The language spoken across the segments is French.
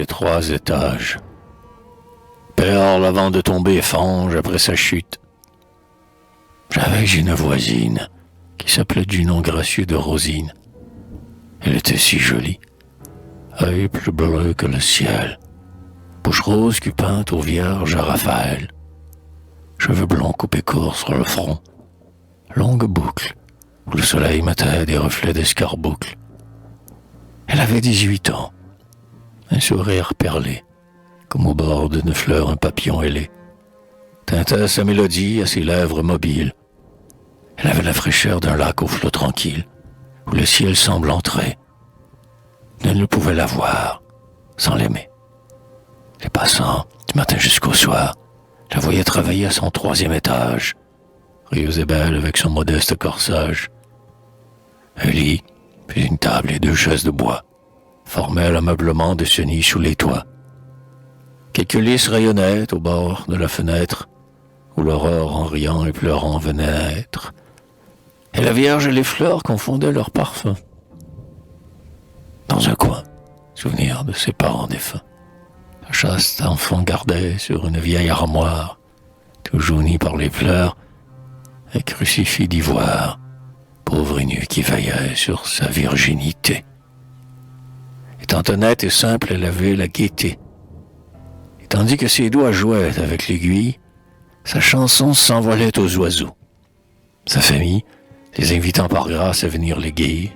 les 3 étages. Perle avant de tomber fange après sa chute. J'avais une voisine qui s'appelait du nom gracieux de Rosine. Elle était si jolie, œil plus bleu que le ciel, bouche rose qui peinte aux vierges à Raphaël, cheveux blonds coupés courts sur le front, longue boucle où le soleil mettait des reflets d'escarboucle. Elle avait 18 ans, un sourire perlé, comme au bord d'une fleur un papillon ailé, tintait sa mélodie à ses lèvres mobiles. Elle avait la fraîcheur d'un lac au flot tranquille, où le ciel semble entrer. Nul ne pouvait la voir sans l'aimer. Les passants, du matin jusqu'au soir, la voyaient travailler à son 3e étage, rieuse et belle avec son modeste corsage. Un lit, puis une table et 2 chaises de bois formaient l'ameublement de ce nid sous les toits. Quelques lys rayonnaient au bord de la fenêtre, où l'aurore en riant et pleurant venait naître, et la Vierge et les fleurs confondaient leurs parfums. Dans un coin, souvenir de ses parents défunts, un chaste enfant gardait sur une vieille armoire, tout jauni par les pleurs, un crucifix d'ivoire, pauvre et nu qui veillait sur sa virginité. Étant honnête et simple, elle avait la gaieté. Et tandis que ses doigts jouaient avec l'aiguille, sa chanson s'envolait aux oiseaux. Sa famille, les invitant par grâce à venir l'égayer,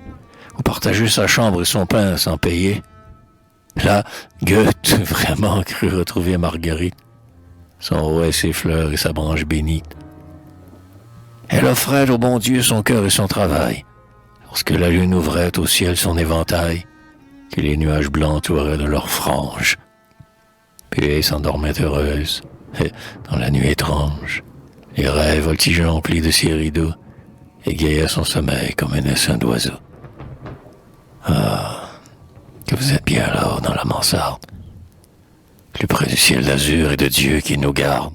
ou partager sa chambre et son pain sans payer. Là, Goethe vraiment crut retrouver Marguerite, son rouet, ses fleurs et sa branche bénite. Elle offrait au bon Dieu son cœur et son travail, lorsque la lune ouvrait au ciel son éventail, que les nuages blancs entouraient de leurs franges. Puis elle s'endormait heureuse, et, dans la nuit étrange, les rêves voltigeants plis de ses rideaux égayaient son sommeil comme un essaim d'oiseaux. Ah, que vous êtes bien là-haut dans la mansarde, plus près du ciel d'azur et de Dieu qui nous garde.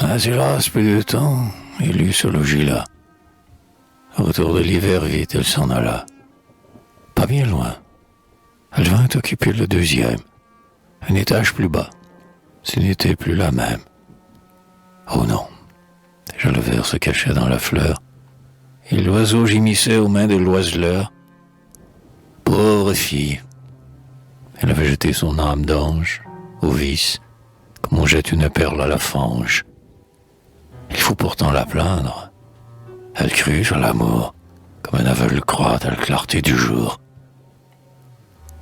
Mais hélas, peu de temps, il eut ce logis-là. Au retour de l'hiver vite, elle s'en alla. Pas bien loin. Elle vint occuper le 2e, un étage plus bas. Ce n'était plus la même. Oh non, déjà le ver se cachait dans la fleur, et l'oiseau gémissait aux mains de l'oiseleur. Pauvre fille, elle avait jeté son âme d'ange au vice, comme on jette une perle à la fange. Il faut pourtant la plaindre. Elle crut sur l'amour, comme un aveugle croit à la clarté du jour.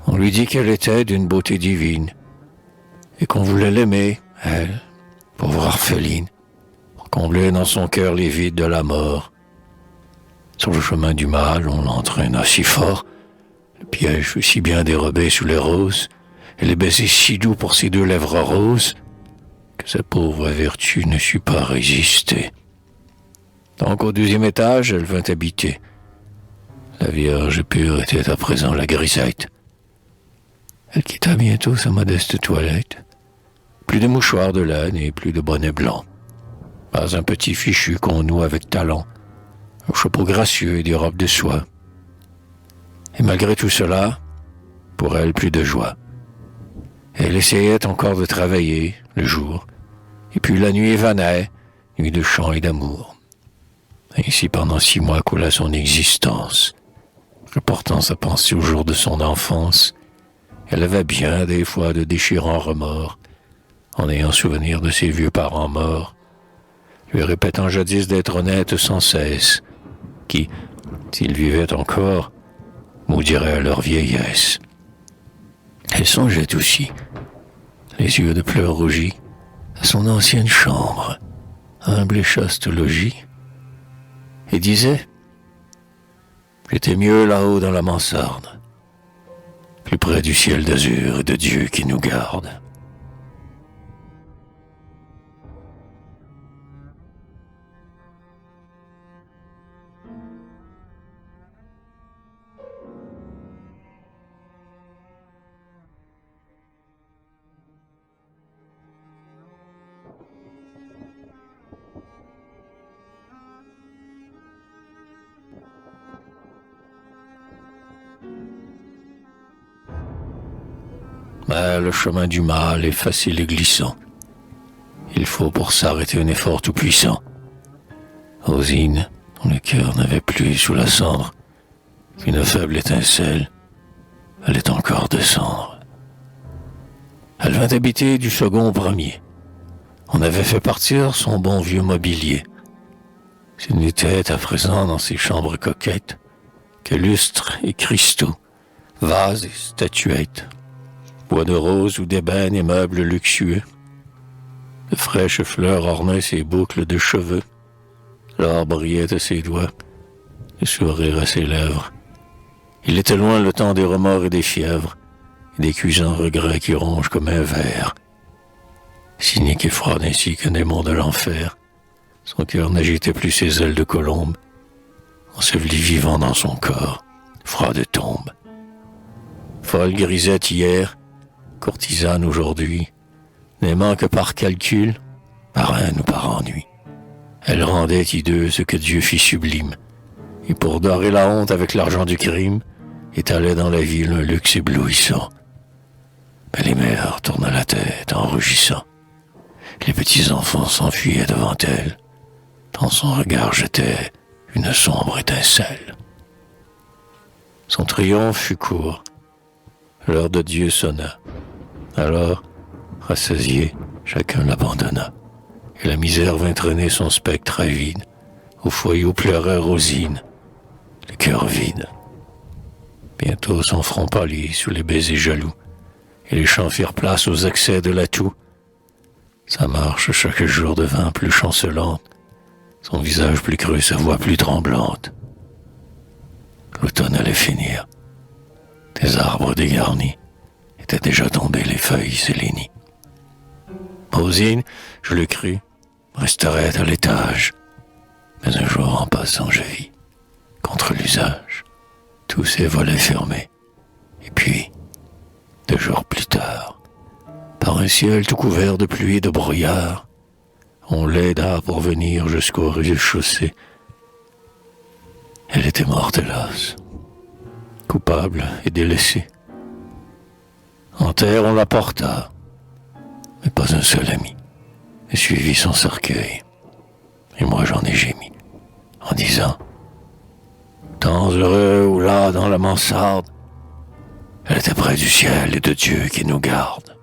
On lui dit qu'elle était d'une beauté divine, et qu'on voulait l'aimer, elle, pauvre orpheline, pour combler dans son cœur les vides de la mort. Sur le chemin du mal, on l'entraîna si fort, le piège fut si bien dérobé sous les roses, et les baisers si doux pour ses 2 lèvres roses, que sa pauvre vertu ne sut pas résister. Donc au 2e étage, elle vint habiter. La Vierge pure était à présent la grisette. Elle quitta bientôt sa modeste toilette. Plus de mouchoirs de laine et plus de bonnets blancs. Pas un petit fichu qu'on noue avec talent, un chapeau gracieux et des robes de soie. Et malgré tout cela, pour elle plus de joie. Elle essayait encore de travailler, le jour, et puis la nuit évanait, nuit de chant et d'amour. Ainsi pendant 6 mois coula son existence, reportant sa pensée au jour de son enfance. Elle avait bien des fois de déchirants remords, en ayant souvenir de ses vieux parents morts, lui répétant jadis d'être honnête sans cesse, qui, s'ils vivaient encore, maudiraient à leur vieillesse. Elle songeait aussi, les yeux de pleurs rougis, à son ancienne chambre, humble et chaste logis, et disait « J'étais mieux là-haut dans la mansarde, plus près du ciel d'azur et de Dieu qui nous garde. » Mais le chemin du mal est facile et glissant. Il faut pour s'arrêter un effort tout puissant. Rosine, dont le cœur n'avait plus sous la cendre qu'une faible étincelle, allait encore descendre. Elle vint habiter du second au premier. On avait fait partir son bon vieux mobilier. Ce n'était à présent dans ses chambres coquettes que lustres et cristaux, vases et statuettes, bois de rose ou d'ébène et meubles luxueux. De fraîches fleurs ornaient ses boucles de cheveux. L'or brillait à ses doigts, le sourire à ses lèvres. Il était loin le temps des remords et des fièvres, et des cuisants regrets qui rongent comme un ver. Cynique et froide ainsi qu'un démon de l'enfer, son cœur n'agitait plus ses ailes de colombe, enseveli vivant dans son corps, froid de tombe. Folle grisette hier, courtisane aujourd'hui, n'aimant que par calcul, par haine ou par ennui. Elle rendait hideux ce que Dieu fit sublime, et pour dorer la honte avec l'argent du crime, étalait dans la ville un luxe éblouissant. Mais les mères tournaient la tête en rugissant. Les petits enfants s'enfuyaient devant elle. Dans son regard jetait une sombre étincelle. Son triomphe fut court. L'heure de Dieu sonna. Alors, rassasié, chacun l'abandonna. Et la misère vint traîner son spectre avide au foyer où pleurait Rosine, le cœur vide. Bientôt son front pâlit sous les baisers jaloux, et les chants firent place aux excès de l'atout. Sa marche chaque jour devint plus chancelante, son visage plus creux, sa voix plus tremblante. L'automne allait finir. Des arbres dégarnis étaient déjà tombés les feuilles et les nids. Rosine, je le crus, resterait à l'étage. Mais un jour en passant, je vis, contre l'usage, tous ses volets fermés. Et puis, 2 jours plus tard, par un ciel tout couvert de pluie et de brouillard, on l'aida pour venir jusqu'au rez-de-chaussée. Elle était morte, hélas, coupable et délaissée. En terre, on la porta, mais pas un seul ami ne suivit son cercueil. Et moi j'en ai gémi, en disant: temps heureux où là, dans la mansarde, elle était près du ciel et de Dieu qui nous garde.